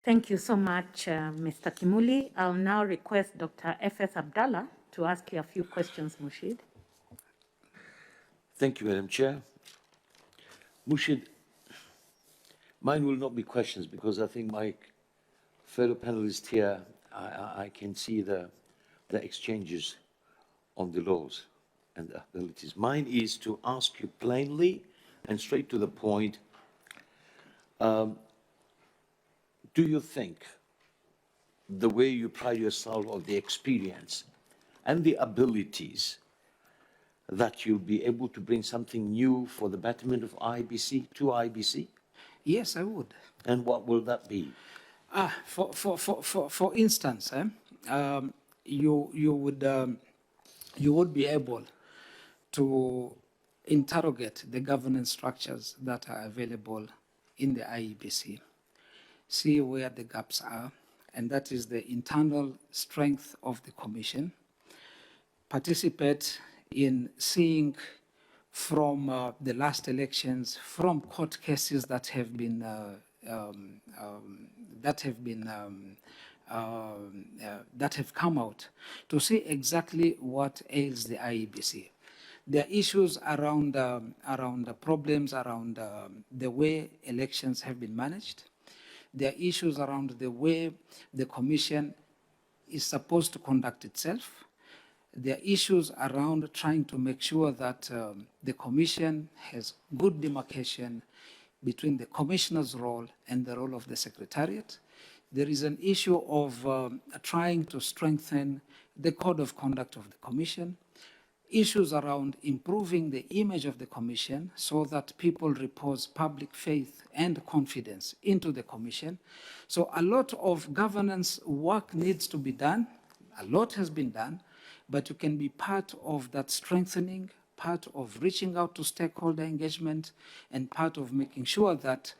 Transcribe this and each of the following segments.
Thank you so much, Mr. Kimuli. I'll now request Dr. F.S. Abdallah to ask you a few questions, Mushid. Thank you, Madam Chair. Mushid, mine will not be questions because I think my fellow panelists here, I can see the exchanges on the laws and the abilities. Mine is to ask you plainly and straight to the point, do you think the way you pride yourself of the experience and the abilities that you'll be able to bring something new for the betterment of IEBC to IEBC? Yes, I would. And what will that be? For instance, you would be able to interrogate the governance structures that are available in the IEBC, see where the gaps are, and that is the internal strength of the Commission. Participate in seeing from the last elections, from court cases that have been that have come out, to see exactly what ails the IEBC. There are issues around problems around the way elections have been managed. There are issues around the way the Commission is supposed to conduct itself. There are issues around trying to make sure that the Commission has good demarcation between the Commissioner's role and the role of the Secretariat. There is an issue of trying to strengthen the code of conduct of the Commission. Issues around improving the image of the Commission so that people repose public faith and confidence into the Commission. So a lot of governance work needs to be done. A lot has been done, but you can be part of that strengthening, part of reaching out to stakeholder engagement, and part of making sure that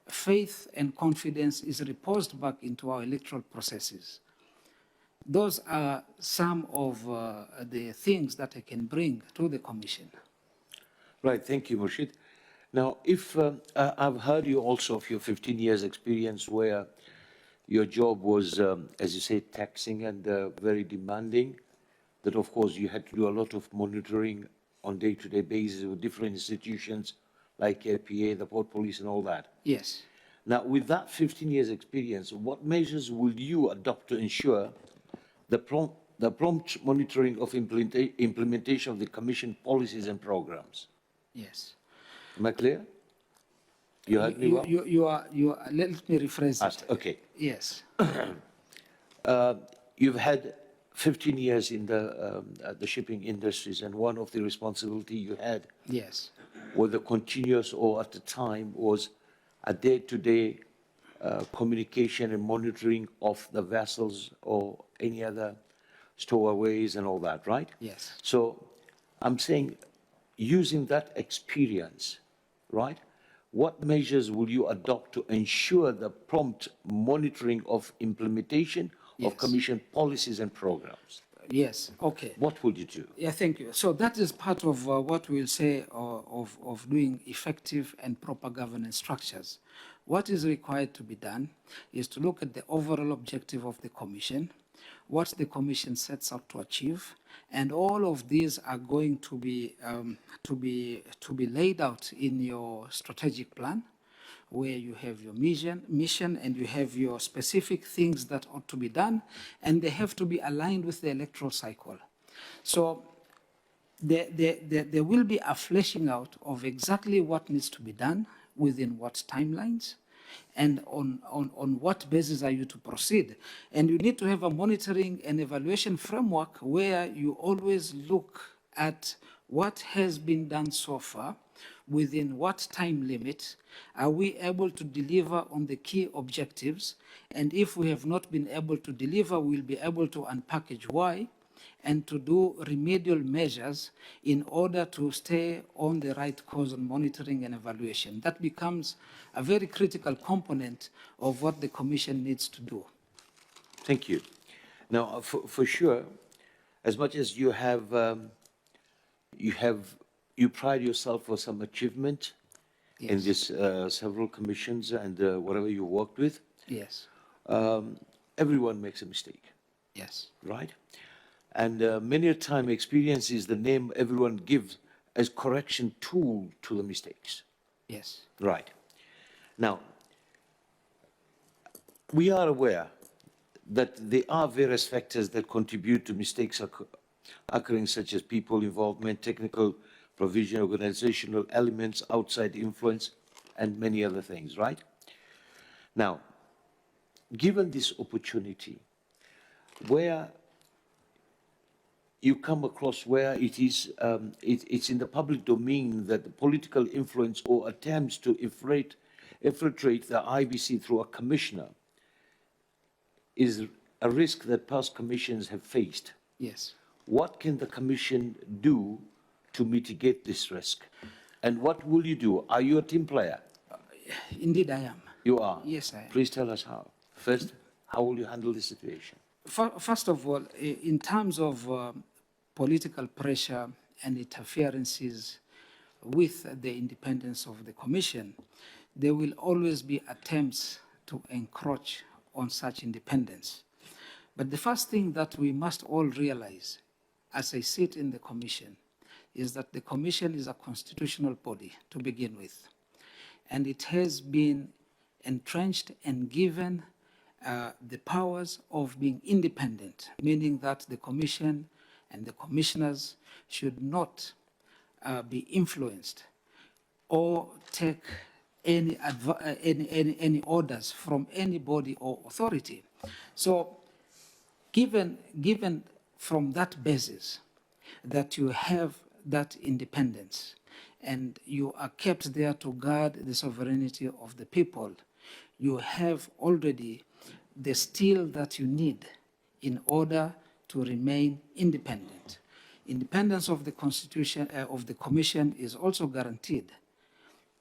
faith and confidence is reposed back into our electoral processes. Those are some of the things that I can bring to the Commission. Right, thank you, Murshid. Now, if I've heard you also of your 15 years experience where your job was, as you say, taxing and very demanding, that of course you had to do a lot of monitoring on day-to-day basis with different institutions like APA, the Port Police and all that. Yes. Now, with that 15 years experience, what measures will you adopt to ensure the prompt monitoring of implementation of the Commission policies and programs? Yes. Am I clear? You heard me well? Let me rephrase it. Okay. Yes. You've had 15 years in the shipping industries, and one of the responsibility you had, yes, whether continuous or at the time, was a day-to-day communication and monitoring of the vessels or any other stowaways and all that, right? Yes. So I'm saying, using that experience, right, what measures will you adopt to ensure the prompt monitoring of implementation of Commission policies and programs? Yes, okay. What would you do? Yeah, thank you. So that is part of what we'll say of doing effective and proper governance structures. What is required to be done is to look at the overall objective of the Commission, what the Commission sets out to achieve, and all of these are going to be laid out in your strategic plan, where you have your mission and you have your specific things that ought to be done, and they have to be aligned with the electoral cycle. So there will be a fleshing out of exactly what needs to be done, within what timelines, and on what basis are you to proceed. And you need to have a monitoring and evaluation framework where you always look at what has been done so far, within what time limit, are we able to deliver on the key objectives, and if we have not been able to deliver, we'll be able to unpackage why, and to do remedial measures in order to stay on the right course on monitoring and evaluation. That becomes a very critical component of what the Commission needs to do. Thank you. Now, for sure, as much as you pride yourself for some achievement in this several commissions and whatever you worked with. Yes. everyone makes a mistake, Yes. right? And many a time experience is the name everyone gives as correction tool to the mistakes. Yes. Right. Now, we are aware that there are various factors that contribute to mistakes occurring, such as people involvement, technical provision, organizational elements, outside influence, and many other things, right? Now, given this opportunity, where you come across where it is, it's in the public domain that the political influence or attempts to infiltrate the IBC through a commissioner is a risk that past commissions have faced. Yes. What can the commission do to mitigate this risk? And what will you do? Are you a team player? Indeed, I am. You are? Yes, I am. Please tell us how. First, how will you handle the situation? First of all, in terms of political pressure and interferences with the independence of the Commission, there will always be attempts to encroach on such independence. But the first thing that we must all realize, as I sit in the Commission, is that the Commission is a constitutional body to begin with. And it has been entrenched and given the powers of being independent, meaning that the Commission and the commissioners should not be influenced or take any orders from anybody or authority. So given from that basis that you have that independence and you are kept there to guard the sovereignty of the people, you have already the steel that you need in order to remain independent. Independence of the Constitution, of the Commission is also guaranteed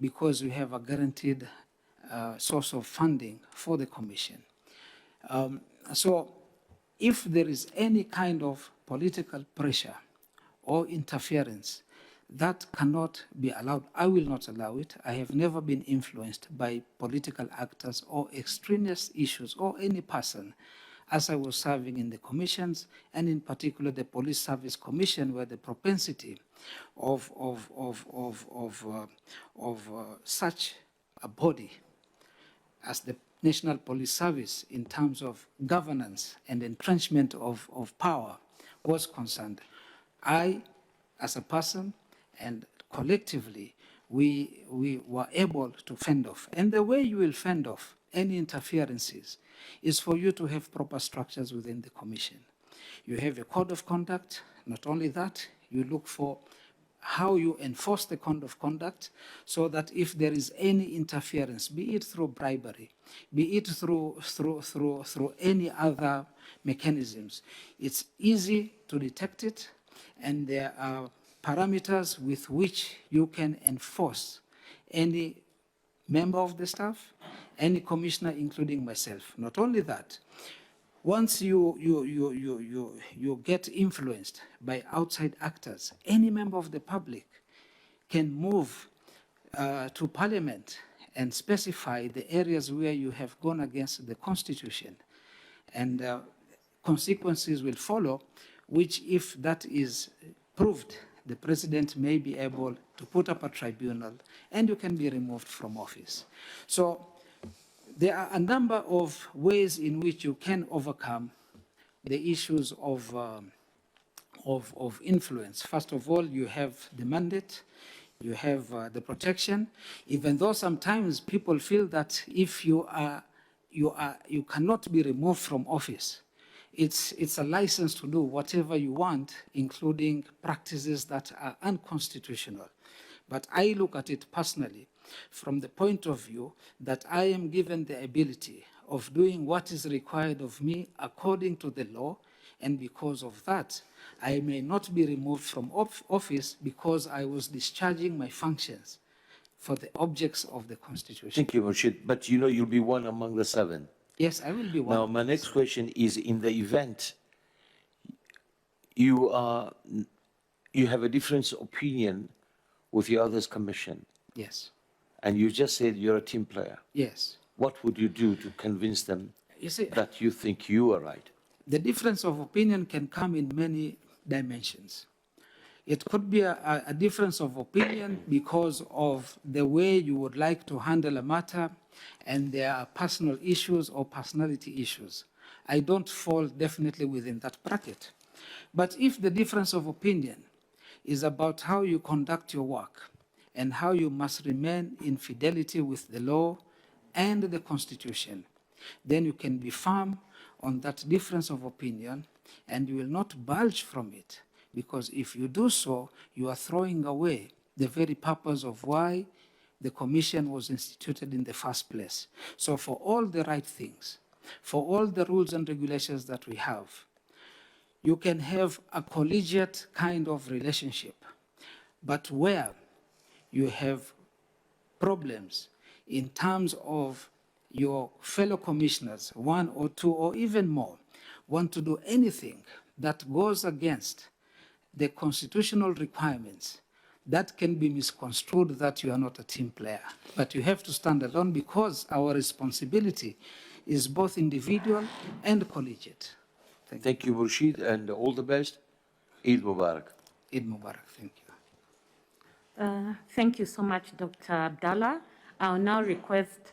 because we have a guaranteed source of funding for the Commission. So if there is any kind of political pressure or interference, that cannot be allowed. I will not allow it. I have never been influenced by political actors or extraneous issues or any person as I was serving in the commissions, and in particular the Police Service Commission, where the propensity of such a body as the National Police Service in terms of governance and entrenchment of power was concerned. I, as a person, and collectively, we were able to fend off. And the way you will fend off any interferences is for you to have proper structures within the Commission. You have a code of conduct. Not only that, you look for how you enforce the code of conduct so that if there is any interference, be it through bribery, be it through any other mechanisms, it's easy to detect it, and there are parameters with which you can enforce any member of the staff, any commissioner, including myself. Not only that, once you get influenced by outside actors, any member of the public can move to Parliament and specify the areas where you have gone against the Constitution. And consequences will follow, which, if that is proved, the President may be able to put up a tribunal and you can be removed from office. So there are a number of ways in which you can overcome the issues of influence. First of all, you have the mandate, you have the protection, even though sometimes people feel that if you cannot be removed from office. It's a license to do whatever you want, including practices that are unconstitutional. But I look at it personally from the point of view that I am given the ability of doing what is required of me according to the law, and because of that, I may not be removed from office because I was discharging my functions for the objects of the Constitution. Thank you, Murshid. But you know you'll be one among the 7. Yes, I will be one. Now, my next question is, in the event you have a different opinion with the others' commission, Yes. and you just said you're a team player, Yes. what would you do to convince them You see, that you think you are right? the difference of opinion can come in many dimensions. It could be a difference of opinion because of the way you would like to handle a matter, and there are personal issues or personality issues. I don't fall definitely within that bracket. But if the difference of opinion is about how you conduct your work and how you must remain in fidelity with the law and the Constitution, then you can be firm on that difference of opinion and you will not budge from it. Because if you do so, you are throwing away the very purpose of why the commission was instituted in the first place. So for all the right things, for all the rules and regulations that we have, you can have a collegiate kind of relationship. But where you have problems in terms of your fellow commissioners, one or two or even more, want to do anything that goes against the constitutional requirements, that can be misconstrued that you are not a team player. But you have to stand alone because our responsibility is both individual and collegiate. Thank you, Murshid, and all the best. Eid Mubarak. Eid Mubarak, thank you. Thank you so much, Dr. Abdallah. I'll now request